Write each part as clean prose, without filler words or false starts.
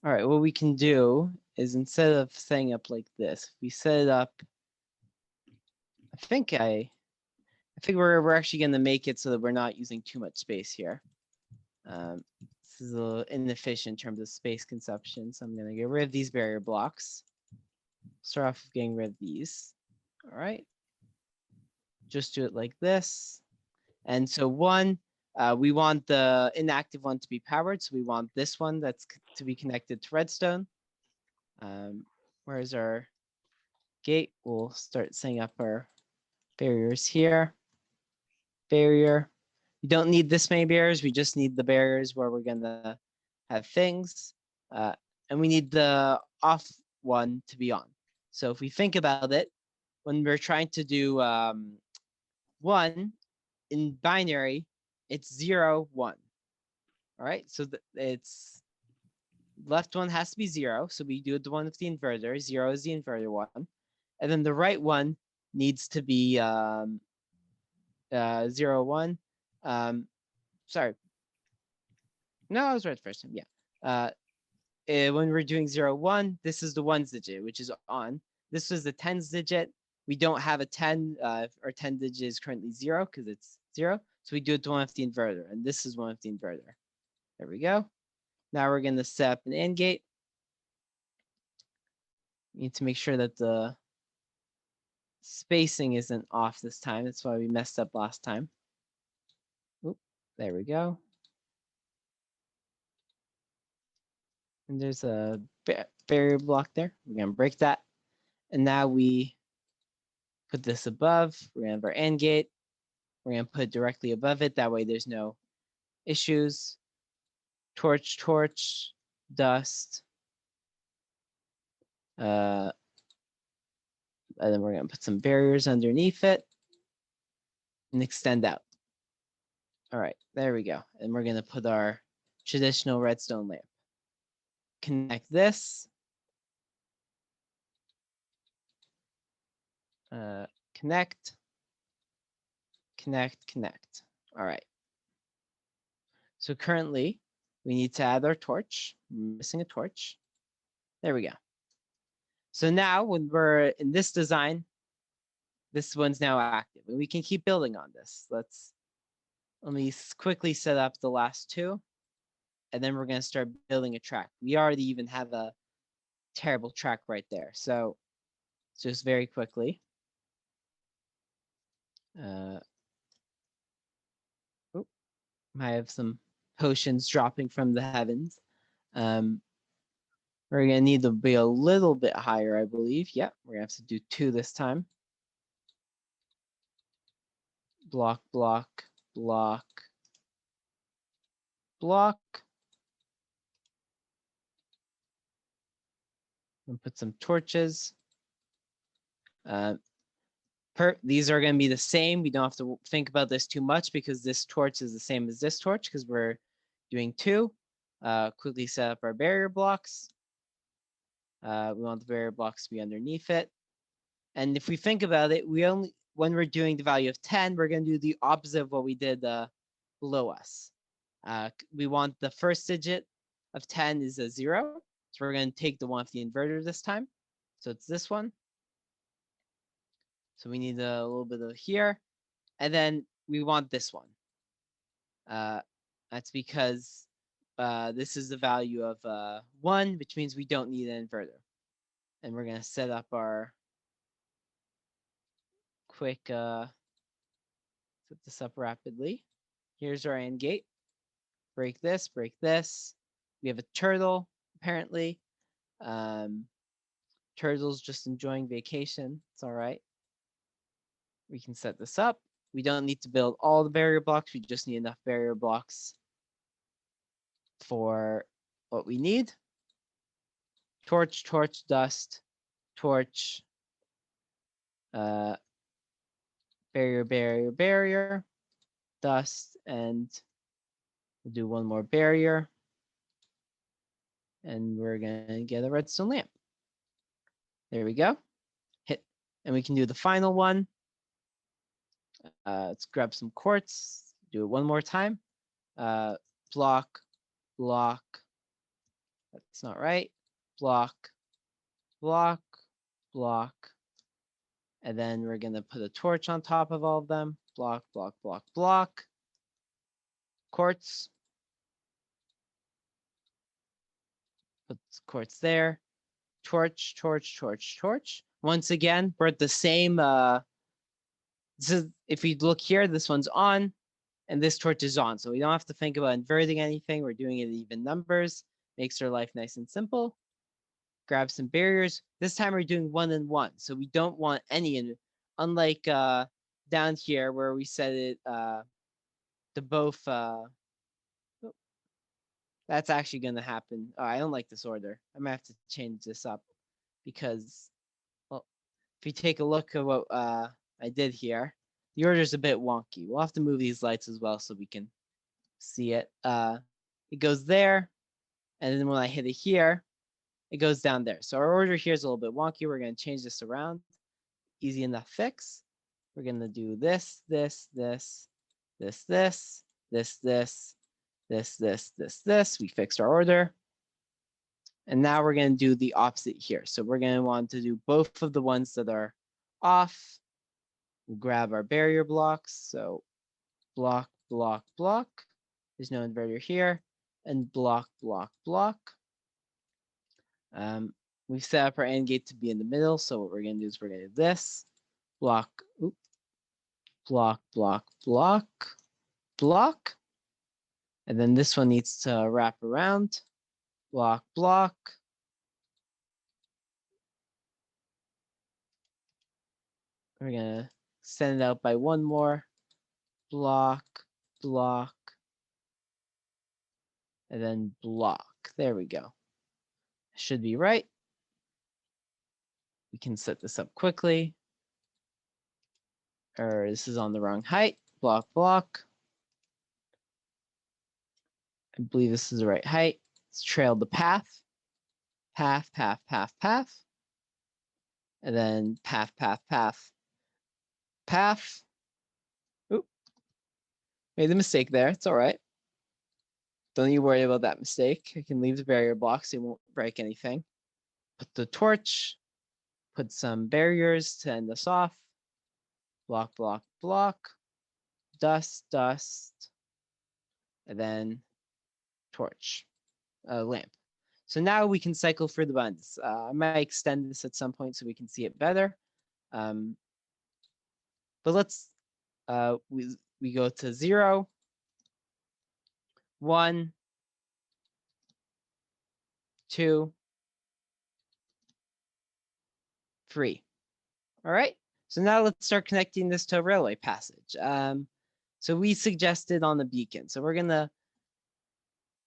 All right, what we can do is instead of setting up like this, we set it up. I think we're actually going to make it so that we're not using too much space here. This is a little inefficient in terms of space consumption, so I'm going to get rid of these barrier blocks. Start off with getting rid of these. All right. Just do it like this. And so one, we want the inactive one to be powered. So we want this one that's to be connected to redstone. Where's our gate? We'll start setting up our barriers here. Barrier. You don't need this many barriers. We just need the barriers where we're gonna have things. And we need the off one to be on. So if we think about it, when we're trying to do 1 in binary, it's 0, 1. All right, so it's left one has to be 0. So we do the one with the inverter. 0 is the inverter one. And then the right one needs to be 0, 1. Sorry. No, I was right the first time. Yeah. When we're doing 0, 1, this is the 1's digit, which is on. This was the 10's digit. We don't have a 10. Our 10 digit is currently 0 because it's 0. So we do it to one with the inverter, and this is one with the inverter. There we go. Now we're going to set up an AND gate. We need to make sure that the spacing isn't off this time. That's why we messed up last time. Oop, there we go. And there's a barrier block there. We're going to break that. And now we put this above. We're going to have our AND gate. We're going to put it directly above it. That way there's no issues. Torch, torch, dust. And then we're going to put some barriers underneath it and extend out. All right, there we go. And we're going to put our traditional redstone lamp. Connect this. Connect. Connect, connect. All right. So currently, we need to add our torch. We're missing a torch. There we go. So now when we're in this design, this one's now active. And we can keep building on this. Let me quickly set up the last two. And then we're going to start building a track. We already even have a terrible track right there. So just very quickly. I have some potions dropping from the heavens. We're going to need to be a little bit higher, I believe. Yep, we're going to have to do 2 this time. Block, block, block, block. And put some torches. These are going to be the same. We don't have to think about this too much because this torch is the same as this torch because we're doing 2. Quickly set up our barrier blocks. We want the barrier blocks to be underneath it. And if we think about it, when we're doing the value of 10, we're going to do the opposite of what we did below us. We want the first digit of 10 is a 0. So we're going to take the one with the inverter this time. So it's this one. So we need a little bit of here. And then we want this one. That's because this is the value of 1, which means we don't need an inverter. And we're going to set up our quick, set this up rapidly. Here's our AND gate. Break this, break this. We have a turtle, apparently. Turtle's just enjoying vacation. It's all right. We can set this up. We don't need to build all the barrier blocks. We just need enough barrier blocks for what we need. Torch, torch, dust, torch, barrier, barrier, barrier, dust, and we'll do one more barrier. And we're going to get a redstone lamp. There we go. Hit, and we can do the final one. Let's grab some quartz, do it one more time. Block, block, That's not right. Block, block, block. And then we're going to put a torch on top of all of them. Block, block, block, block. Quartz. Put quartz there. Torch, torch, torch, torch. Once again, we're at the same. This is, if you look here, this one's on, and this torch is on. So we don't have to think about inverting anything. We're doing it in even numbers. Makes our life nice and simple. Grab some barriers. This time we're doing 1 and 1. So we don't want any in, unlike down here where we set it to both. That's actually going to happen. Oh, I don't like this order. I might have to change this up because, well, if you take a look at what I did here, the order is a bit wonky. We'll have to move these lights as well so we can see it. It goes there, and then when I hit it here, it goes down there. So our order here is a little bit wonky. We're going to change this around. Easy enough fix. We're going to do this, this, this, this, this, this, this, this, this, this, this. We fixed our order. And now we're going to do the opposite here. So we're going to want to do both of the ones that are off. We'll grab our barrier blocks. So block, block, block. There's no inverter here. And block, block, block. We've set up our AND gate to be in the middle. So what we're going to do is we're going to do this. Block, block, block, block, block. And then this one needs to wrap around. Block, block. We're going to send it out by one more. Block, block, and then block. There we go. Should be right. We can set this up quickly. Or this is on the wrong height. Block, block. I believe this is the right height. Let's trail the path. Path, path, path, path. And then path, path, path, path. Oop. Made a mistake there. It's all right. Don't you worry about that mistake. I can leave the barrier blocks. It won't break anything. Put the torch. Put some barriers to end us off. Block, block, block. Dust, dust. And then torch, lamp. So now we can cycle through the buttons. I might extend this at some point so we can see it better. But let's, we go to 0, 1, 2, 3. All right. So now let's start connecting this to a railway passage. So we suggested on the beacon. So we're going to,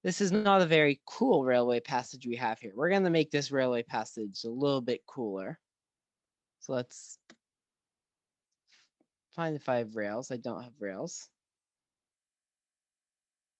this is not a very cool railway passage we have here. We're going to make this railway passage a little bit cooler. So let's find if I have rails. I don't have rails.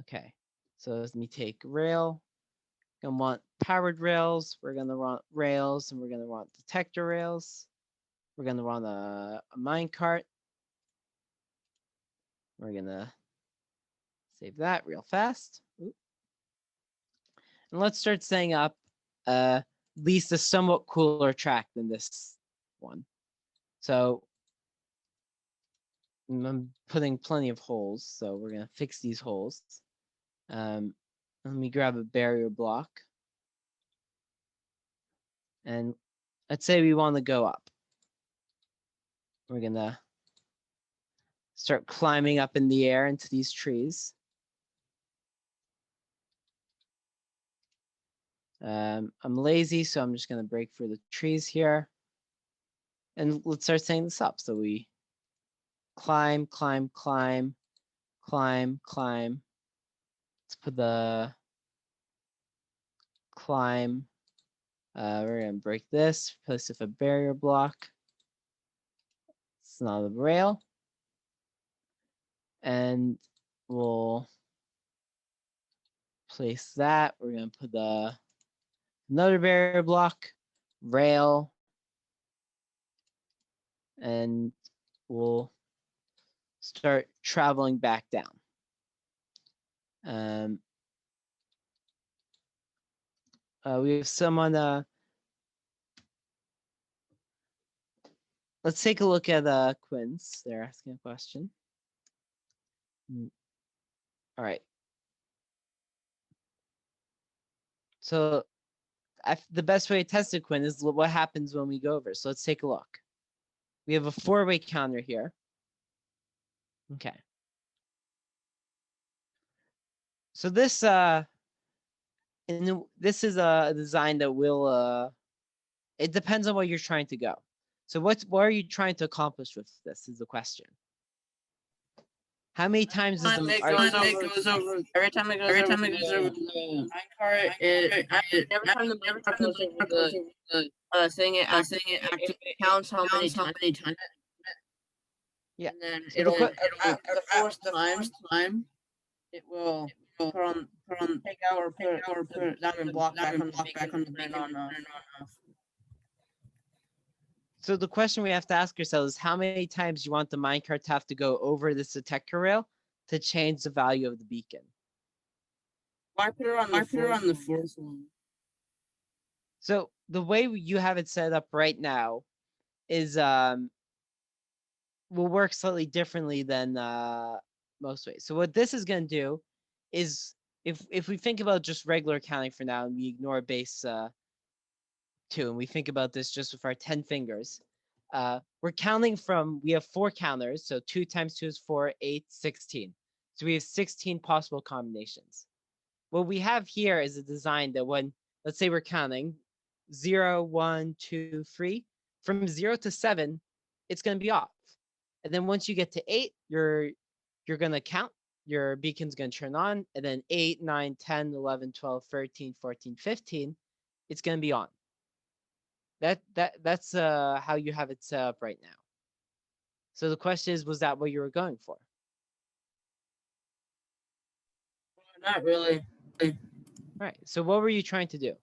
Okay. So let me take rail. Gonna want powered rails. We're gonna want rails, and we're gonna want detector rails. We're gonna want a mine cart. We're gonna save that real fast. Oop. And let's start setting up at least a somewhat cooler track than this one. So I'm putting plenty of holes, so we're gonna fix these holes. Let me grab a barrier block. And let's say we want to go up. We're gonna start climbing up in the air into these trees. I'm lazy, so I'm just gonna break through the trees here. And let's start setting this up. So we climb, climb, climb, climb, climb. Let's put the climb. We're gonna break this, place with a barrier block. It's not a rail. And we'll place that. We're gonna put another barrier block, rail, and we'll start traveling back down. We have someone. Let's take a look at Quinn's. They're asking a question. All right. So the best way to test a Quinn is what happens when we go over. So let's take a look. We have a 4-way counter here. Okay. So this this is a design that will it depends on what you're trying to go. So what are you trying to accomplish with this is the question. How many times does Every time it goes over the minecart, every time the minecart goes over the thing, it counts how many times. Yeah. And then So it'll at the fourth time it will take out or put the diamond block back on the beacon and turn on. So the question we have to ask ourselves is how many times you want the minecart to have to go over this detector rail to change the value of the beacon. Why put her on the fourth one? So the way you have it set up right now is will work slightly differently than most ways. So what this is going to do is if we think about just regular counting for now and we ignore base 2 and we think about this just with our 10 fingers, we're counting from, we have 4 counters. So 2 times 2 is 4, 8, 16. So we have 16 possible combinations. What we have here is a design that when, let's say we're counting 0, 1, 2, 3, from 0 to 7, it's going to be off. And then once you get to 8, you're going to count. Your beacon's going to turn on. And then 8, 9, 10, 11, 12, 13, 14, 15, it's going to be on. That's how you have it set up right now. So the question is, was that what you were going for? Not really. All right. So what were you trying to do?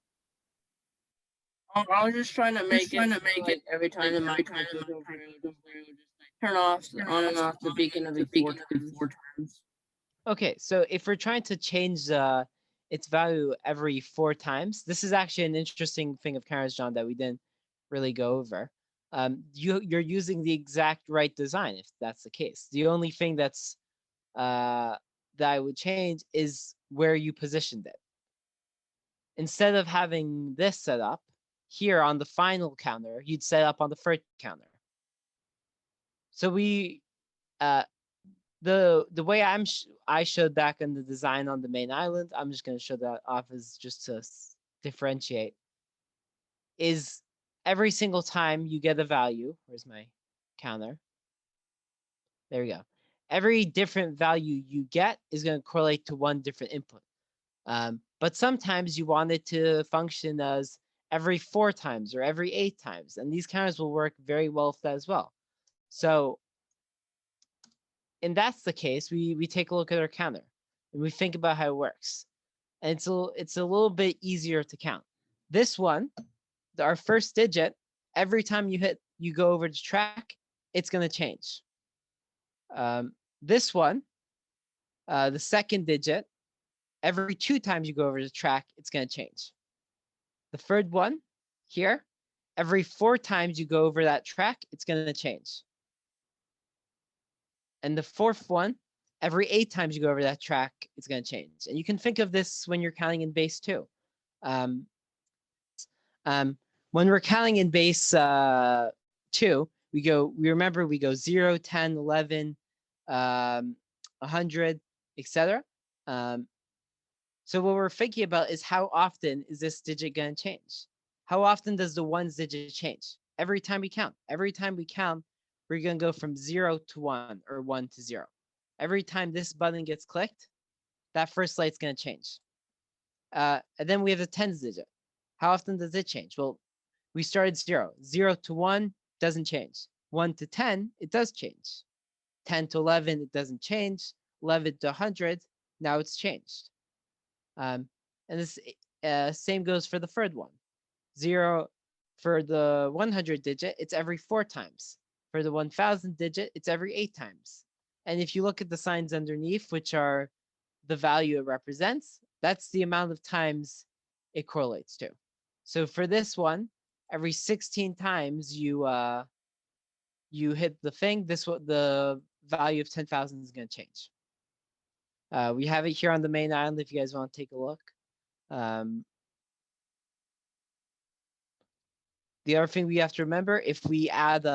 I was just trying to make it every time the minecart goes over, turn off on and off the beacon every 4 times. Okay, so if we're trying to change its value every 4 times, this is actually an interesting thing of counters, John, that we didn't really go over. You're using the exact right design if that's the case. The only thing that's that I would change is where you positioned it. Instead of having this set up here on the final counter, you'd set up on the first counter. So we the way I showed back in the design on the main island, I'm just going to show that off as just to differentiate, is every single time you get a value, where's my counter? There we go. Every different value you get is going to correlate to one different input. But sometimes you want it to function as every 4 times or every 8 times, and these counters will work very well with that as well. So and that's the case, we take a look at our counter and we think about how it works. And it's a little bit easier to count. This one, our first digit, every time you go over the track, it's going to change. This one, the second digit, every 2 times you go over the track, it's going to change. The third one here, every 4 times you go over that track, it's going to change. And the fourth one, every 8 times you go over that track, it's going to change. And you can think of this when you're counting in base 2. When we're counting in base 2, we remember we go 0, 10, 11, 100, etc. So what we're thinking about is how often is this digit going to change? How often does the 1's digit change? Every time we count. Every time we count, we're going to go from 0 to 1 or 1 to 0. Every time this button gets clicked, that first light's going to change. And then we have the 10's digit. How often does it change? Well, we started 0. 0 to 1 doesn't change. 1 to 10, it does change. 10 to 11, it doesn't change. 11 to 100, now it's changed. And this same goes for the third one. 0 for the 100 digit, it's every 4 times. For the 1000 digit, it's every 8 times. And if you look at the signs underneath, which are the value it represents, that's the amount of times it correlates to. So for this one, every 16 times you hit the thing, the value of 10,000 is going to change. We have it here on the main island if you guys want to take a look. The other thing we have to remember, if we add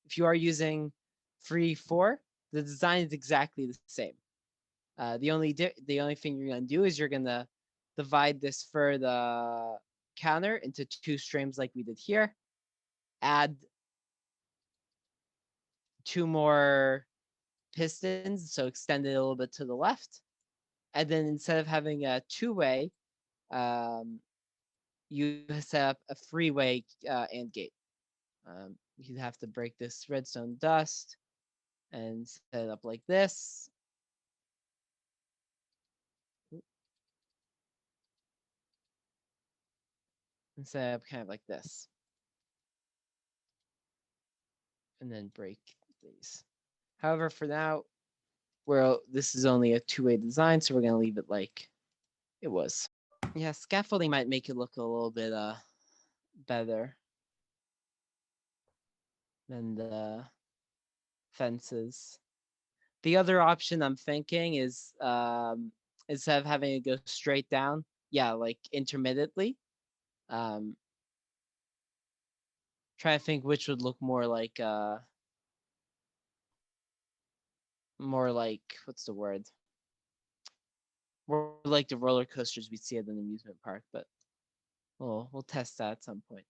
if you are using 3, 4, the design is exactly the same. The only thing you're gonna do is you're gonna divide this for the counter into 2 streams like we did here. Add 2 more pistons, so extend it a little bit to the left. And then instead of having a 2-way, you set up a 3-way AND gate. You'd have to break this redstone dust and set it up like this. And set up kind of like this. And then break these. However, for now, this is only a 2-way design, so we're going to leave it like it was. Yeah, scaffolding might make it look a little bit better than the fences. The other option I'm thinking is instead of having it go straight down, yeah, like intermittently. Try to think which would look more like what's the word? More like the roller coasters we see at an amusement park, but we'll test that at some point.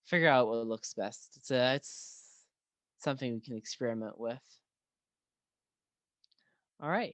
Figure out what looks best. It's something we can experiment with. All right.